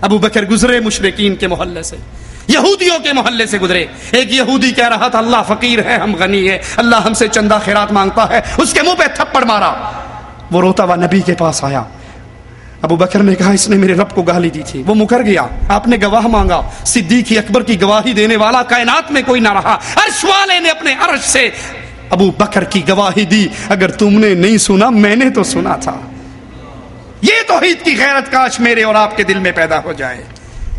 ابو بکر گزرے مشرکین کے محلے سے، یہودیوں کے محلے سے گزرے. ایک یہودی کہہ رہا تھا اللہ فقیر ہے ہم غنی ہے، اللہ ہم سے چندہ خیرات مانگتا ہے. اس کے منہ پہ تھپڑ مارا. وہ روتا ہوا نبی کے پاس آیا. ابو بکر نے کہا اس نے میرے رب کو گالی دی تھی، وہ مکر گیا. آپ نے گواہ مانگا، صدیق اکبر کی گواہی دینے والا کائنات میں کوئی نہ رہا. عرش والے نے اپنے عرش سے ابو بکر کی گواہی دی. اگر تم نے نہیں سنا میں نے تو سنا تھا. یہ توحید کی غیرت کاش میرے اور آپ کے دل میں پیدا ہو جائے،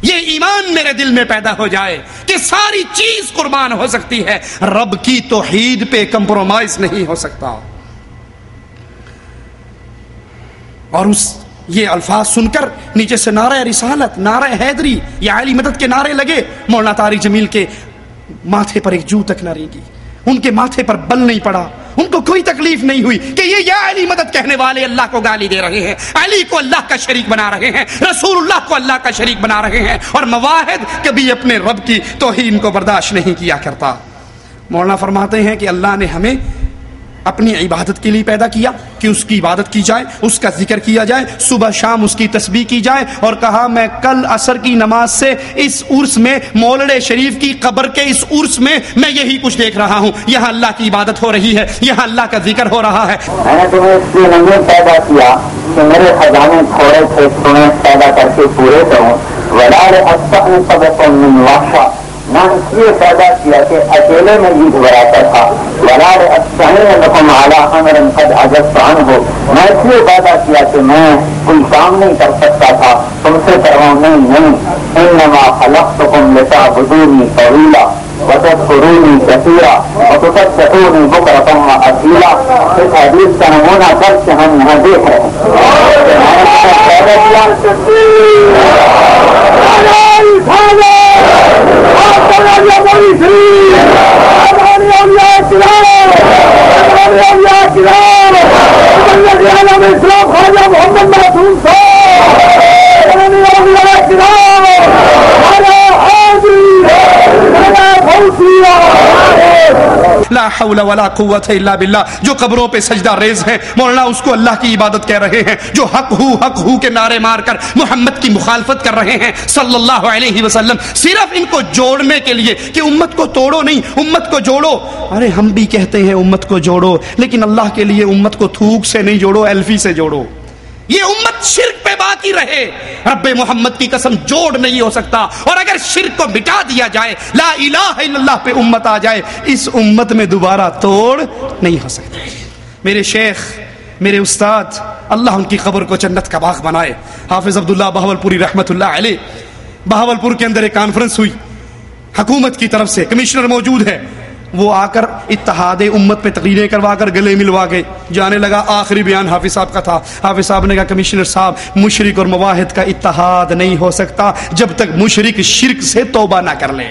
یہ ایمان میرے دل میں پیدا ہو جائے کہ ساری چیز قربان ہو سکتی ہے، رب کی توحید پہ کمپرومائز نہیں ہو سکتا. اور یہ الفاظ سن کر نیچے سے نعرہ رسالت، نعرہ حیدری یا علی مدد کے نعرے لگے. مولانا طارق جمیل کے ماتھے پر ایک جو تک نہ ریگی، ان کے ماتھے پر بل نہیں پڑا، ان کو کوئی تکلیف نہیں ہوئی کہ یہ یا علی مدد کہنے والے اللہ کو گالی دے رہے ہیں، علی کو اللہ کا شریک بنا رہے ہیں، رسول اللہ کو اللہ کا شریک بنا رہے ہیں. اور مواحد کبھی اپنے رب کی توہین کو برداشت نہیں کیا کرتا. مولانا فرماتے ہیں کہ اللہ نے ہمیں اپنی عبادت کے لیے پیدا کیا کہ اس کی عبادت کی جائے، اس کا ذکر کیا جائے، صبح شام اس کی تسبیح کی جائے. اور کہا میں کل عصر کی نماز سے اس عرس میں مولد شریف کی قبر کے اس عرس میں یہی کچھ دیکھ رہا ہوں. یہاں اللہ کی عبادت ہو رہی ہے، یہاں اللہ کا ذکر ہو رہا ہے. میں نے تمہیں اس لیے نہیں پیدا کیا کہ میرے خزانے تھوڑے تھے تمہیں پیدا کر کے پورے کروں. ولال اصطن سبق من وحشا، نہ اس لیے پیدا کیا کہ اکیلے میں جیت براتا تھا. ولال استعین لکم علی امر قد عجزت عنہ، میں اس لیے پیدا کیا کہ میں کوئی کام نہیں کر سکتا تھا، تم سے کرواؤں نہیں. انما خلقتکم لتعبدونی طویلا وتذکرونی کثیرا وتسبحونی بکرۃ واصیلا. اس حدیث کا نمونہ کر کے ہم یہاں دیکھ رہے لا حول ولا قوت الا باللہ. جو قبروں پہ سجدہ ریز ہیں مولانا اس کو اللہ کی عبادت کہہ رہے ہیں. جو حق ہو کے نعرے مار کر محمد کی مخالفت کر رہے ہیں صلی اللہ علیہ وسلم، صرف ان کو جوڑنے کے لیے کہ امت کو توڑو نہیں، امت کو جوڑو. ارے ہم بھی کہتے ہیں امت کو جوڑو، لیکن اللہ کے لیے امت کو تھوک سے نہیں جوڑو، ایلفی سے جوڑو. یہ امت شرک پہ باقی رہے. رب محمد کی قسم جوڑ نہیں ہو سکتا. اور اگر شرک کو مٹا دیا جائے، لا الہ الا اللہ پہ امت آ جائے، اس امت میں دوبارہ توڑ نہیں ہو سکتا. میرے شیخ، میرے استاد، اللہ ان کی قبر کو جنت کا باغ بنائے، حافظ عبداللہ بہاولپوری رحمت اللہ علیہ. بہاولپور کے اندر ایک کانفرنس ہوئی حکومت کی طرف سے، کمشنر موجود ہے. وہ آ کر اتحاد امت پہ تقریریں کروا کر گلے ملوا کے جانے لگا. آخری بیان حافظ صاحب کا تھا. حافظ صاحب نے کہا کمشنر صاحب، مشرک اور مواحد کا اتحاد نہیں ہو سکتا جب تک مشرک شرک سے توبہ نہ کر لے.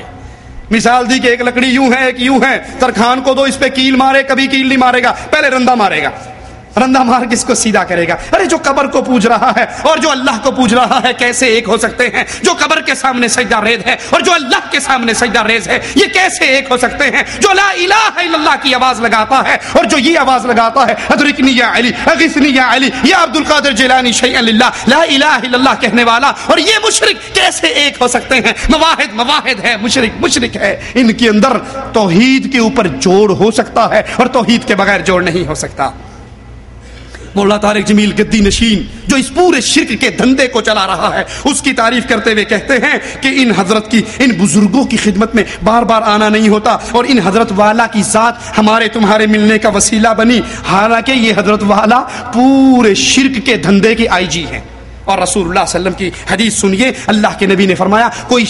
مثال دی کہ ایک لکڑی یوں ہے ایک یوں ہے، ترخان کو دو اس پہ کیل مارے، کبھی کیل نہیں مارے گا، پہلے رندہ مارے گا. رندہ مار کس کو سیدھا کرے گا؟ ارے جو قبر کو پوج رہا ہے اور جو اللہ کو پوج رہا ہے کیسے ایک ہو سکتے ہیں؟ جو قبر کے سامنے سجدہ ریز ہے اور جو اللہ کے سامنے سجدہ ریز ہے، یہ کیسے ایک ہو سکتے ہیں؟ جو لا الہ الا اللہ کی آواز لگاتا ہے اور جو یہ آواز لگاتا ہے ادرکنی یا علی، اغثنی یا علی، یا عبد القادر جیلانی شیئا للہ، لا الہ الا اللہ کہنے والا اور یہ مشرک کیسے ایک ہو سکتے ہیں؟ مواحد ہے، مشرک ہے. ان کے اندر توحید کے اوپر جوڑ ہو سکتا ہے اور توحید کے بغیر جوڑ نہیں ہو سکتا. مولانا طارق جمیل گدی نشین جو اس پورے شرک کے دھندے کو چلا رہا ہے، اس کی تعریف کرتے ہوئے کہتے ہیں کہ ان حضرت کی، ان بزرگوں کی خدمت میں بار بار آنا نہیں ہوتا اور ان حضرت والا کی ذات ہمارے تمہارے ملنے کا وسیلہ بنی. حالانکہ یہ حضرت والا پورے شرک کے دھندے کے آئی جی ہیں. اور رسول اللہ صلی اللہ علیہ وسلم کی حدیث سنیے، اللہ کے نبی نے فرمایا کوئی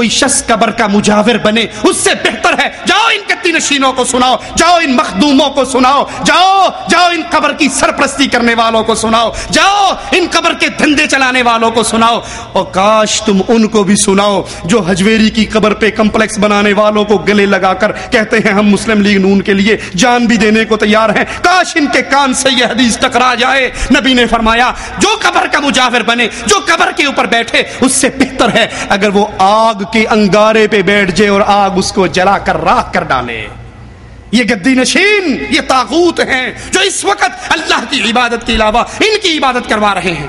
شخص قبر کا مجاور بنے اس سے بہتر ہے. جاؤ ان گدی نشینوں کو سناؤ، جاؤ ان مخدوموں کو سناؤ، جاؤ ان قبر کی سرپرستی کرنے والوں کو سناؤ، جاؤ ان قبر کے دھندے چلانے والوں کو سناؤ. اور کاش تم ان کو بھی سناؤ جو حجویری کی قبر پہ کمپلیکس بنانے والوں کو گلے لگا کر کہتے ہیں ہم مسلم لیگ نون کے لیے جان بھی دینے کو تیار ہیں. کاش ان کے کان سے یہ حدیث ٹکرا جائے. نبی نے فرمایا جو قبر کا مجاور بنے، جو قبر کے اوپر بیٹھے، اس سے بہتر ہے اگر وہ آگ کے انگارے پہ بیٹھ جائے اور آگ اس کو جلا کر راکھ کر ڈالے. یہ گدی نشین، یہ طاغوت ہیں جو اس وقت اللہ کی عبادت کے علاوہ ان کی عبادت کروا رہے ہیں.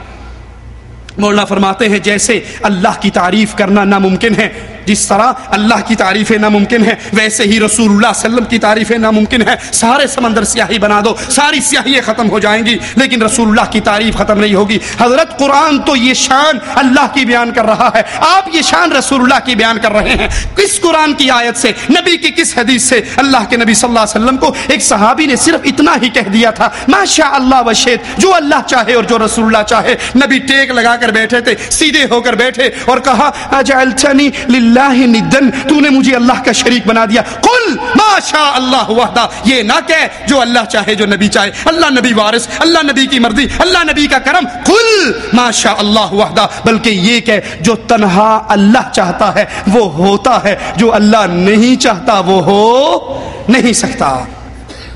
مولانا فرماتے ہیں جیسے اللہ کی تعریف کرنا ناممکن ہے، جس طرح اللہ کی تعریفیں ناممکن ہیں، ویسے ہی رسول اللہ صلی اللہ علیہ وسلم کی تعریفیں ناممکن ہیں۔ سارے سمندر سیاہی بنا دو، ساری سیاہییں ختم ہو جائیں گی، لیکن رسول اللہ کی تعریف ختم نہیں ہوگی۔ حضرت قرآن تو یہ شان اللہ کی بیان کر رہا ہے، آپ یہ شان رسول اللہ کی بیان کر رہے ہیں۔ کس قرآن کی آیت سے، نبی کی کس حدیث سے؟ اللہ کے نبی صلی اللہ علیہ وسلم کو ایک صحابی نے صرف اتنا ہی کہہ دیا تھا، ما شاء اللہ و شئت، جو اللہ چاہے اور جو رسول اللہ چاہے۔ نبی ٹیک لگا کر بیٹھے تھے، سیدھے ہو کر بیٹھے اور کہا اجعلتنی للہ ندن، تو نے مجھے اللہ کا شریک بنا دیا۔ قل ما شاء اللہ وحدہ، یہ نہ کہہ جو اللہ چاہے جو نبی چاہے، اللہ نبی وارث، اللہ نبی کی مرضی، اللہ نبی کا کرم۔ قل ما شاء اللہ وحدہ، بلکہ یہ کہ جو تنہا اللہ چاہتا ہے وہ ہوتا ہے، جو اللہ نہیں چاہتا وہ ہو نہیں سکتا۔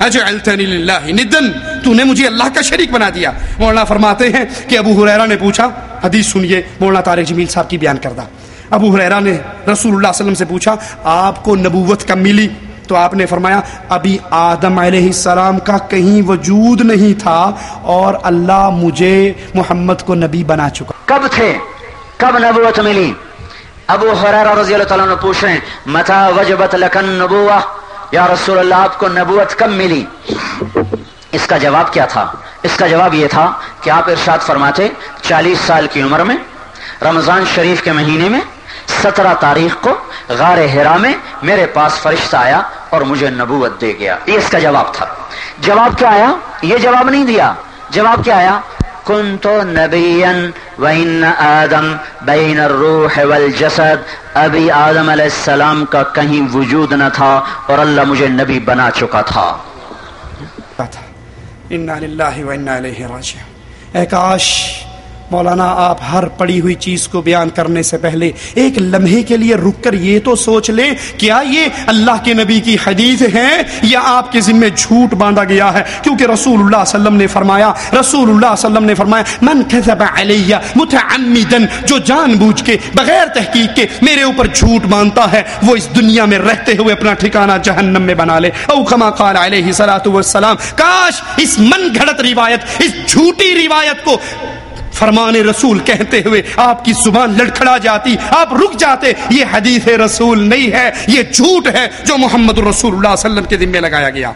اجعلتنی للہ ندن، تو نے مجھے اللہ کا شریک بنا دیا۔ مولانا فرماتے ہیں کہ ابو ہریرہ نے پوچھا، حدیث سنیے مولانا طارق جمیل صاحب کی بیان کردہ۔ ابو ہریرہ نے رسول اللہ صلی اللہ علیہ وسلم سے پوچھا آپ کو نبوت کب ملی؟ تو آپ نے فرمایا ابھی آدم علیہ السلام کا کہیں وجود نہیں تھا اور اللہ مجھے محمد کو نبی بنا چکا۔ کب تھے، کب نبوت ملی؟ ابو ہریرہ رضی اللہ تعالیٰ عنہ پوچھ رہے ہیں متی وجبت لک النبوہ، یا رسول اللہ آپ کو نبوت کب ملی؟ اس کا جواب کیا تھا؟ اس کا جواب یہ تھا کہ آپ ارشاد فرماتے 40 سال کی عمر میں رمضان شریف کے مہینے میں 17 تاریخ کو غار حرا میں میرے پاس فرشتہ آیا اور مجھے نبوت دے گیا۔ یہ اس کا جواب تھا۔ جواب کیا آیا؟ یہ جواب نہیں دیا، جواب کیا آیا؟ کنت نبیا وان آدم بین الروح والجسد، ابھی آدم علیہ السلام کا کہیں وجود نہ تھا اور اللہ مجھے نبی بنا چکا تھا۔ انا للہ و انا الیہ راجعون۔ اے کاش مولانا آپ ہر پڑی ہوئی چیز کو بیان کرنے سے پہلے ایک لمحے کے لیے رک کر یہ تو سوچ لیں کیا یہ اللہ کے نبی کی حدیث ہے یا آپ کے ذمہ جھوٹ باندھا گیا ہے؟ کیونکہ رسول اللہ صلی اللہ علیہ وسلم نے فرمایا، رسول اللہ صلی اللہ علیہ وسلم نے فرمایا من کذب علی متعمدا، جو جان بوجھ کے بغیر تحقیق کے میرے اوپر جھوٹ باندھتا ہے وہ اس دنیا میں رہتے ہوئے اپنا ٹھکانہ جہنم میں بنا لے، او کما قال علیہ الصلوۃ والسلام۔ کاش اس من گھڑت روایت، اس جھوٹی روایت کو فرمان رسول کہتے ہوئے آپ کی زبان لڑکھڑا جاتی، آپ رک جاتے۔ یہ حدیث رسول نہیں ہے، یہ جھوٹ ہے جو محمد رسول اللہ صلی اللہ علیہ وسلم کے ذمہ لگایا گیا۔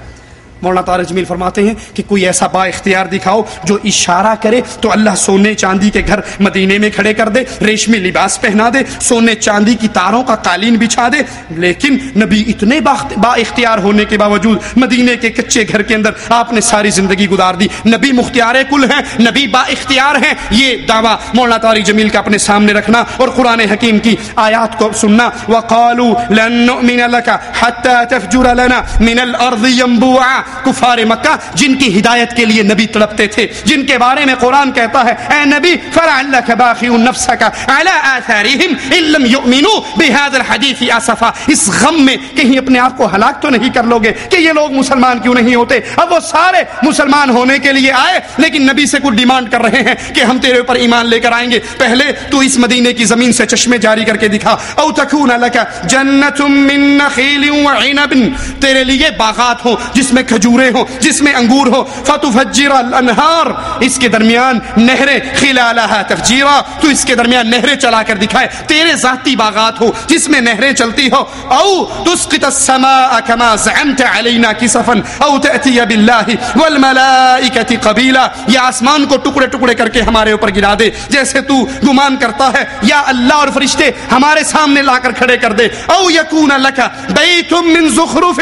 مولانا طارق جمیل فرماتے ہیں کہ کوئی ایسا با اختیار دکھاؤ جو اشارہ کرے تو اللہ سونے چاندی کے گھر مدینے میں کھڑے کر دے، ریشمی لباس پہنا دے، سونے چاندی کی تاروں کا قالین بچھا دے، لیکن نبی اتنے با اختیار ہونے کے باوجود مدینے کے کچے گھر کے اندر آپ نے ساری زندگی گزار دی۔ نبی مختار کل ہیں، نبی با اختیار ہیں، یہ دعویٰ مولانا طارق جمیل کا اپنے سامنے رکھنا اور قرآن حکیم کی آیات کو سننا۔ وَقَالُوا لَن نُؤْمِنَ لَكَ حَتَّى تَفْجُرَ لَنَا مِنَ الْأَرْضِ يَنبُوعًا، کفار مکہ جن کی ہدایت کے لیے نبی تڑپتے تھے، جن کے بارے میں قرآن کہتا ہے اے نبی فَلَعَلَّكَ بَاخِعٌ نَفْسَكَ عَلَىٰ آثَارِهِمْ إِن لَّمْ يُؤْمِنُوا بِهَٰذَا الْحَدِيثِ آسَفًا، اس غم میں کہیں اپنے آپ کو ہلاک تو نہیں کر لو گے کہ یہ لوگ مسلمان کیوں نہیں ہوتے؟ اب وہ سارے مسلمان ہونے کے لیے آئے لیکن نبی سے کچھ ڈیمانڈ کر رہے ہیں کہ ہم تیرے اوپر ایمان لے کر آئیں گے، پہلے تو اس مدینے کی زمین سے چشمے جاری کر کے دکھا، او تکون لک جنت من نخیل وعنب، تیرے لیے باغات ہوں جس میں کھجوریں ہوں، جس میں انگور ہو، فتفجر الانہار، اس کے درمیان نہریں، خلالها تفجیرا، تو اس کے درمیان نہریں چلا کر دکھائے، تیرے ذاتی باغات ہو جس میں نہریں چلتی ہو، او تسقط السماء كما زعمت علينا كسفا او تأتي بالله والملائكة قبيلا، یا آسمان کو ٹکڑے ٹکڑے کر کے ہمارے اوپر گرا دے جیسے تو گمان کرتا ہے، یا اللہ اور فرشتے ہمارے سامنے لا کر کھڑے کر دے، او یکون لک بیت من زخرف،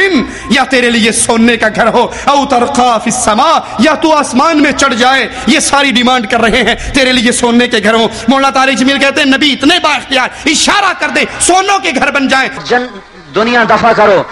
یا تیرے لیے سونے کا گھر ہو، او ترقا فی السماء، یا تو آسمان میں چڑھ جائے، یہ ساری ڈیمانڈ کر رہے ہیں تیرے لیے سونے کے گھر ہو۔ مولانا طارق جمیل کہتے ہیں نبی اتنے با اختیار، اشارہ کر دے سونوں کے گھر بن جائیں، دنیا دفع کرو۔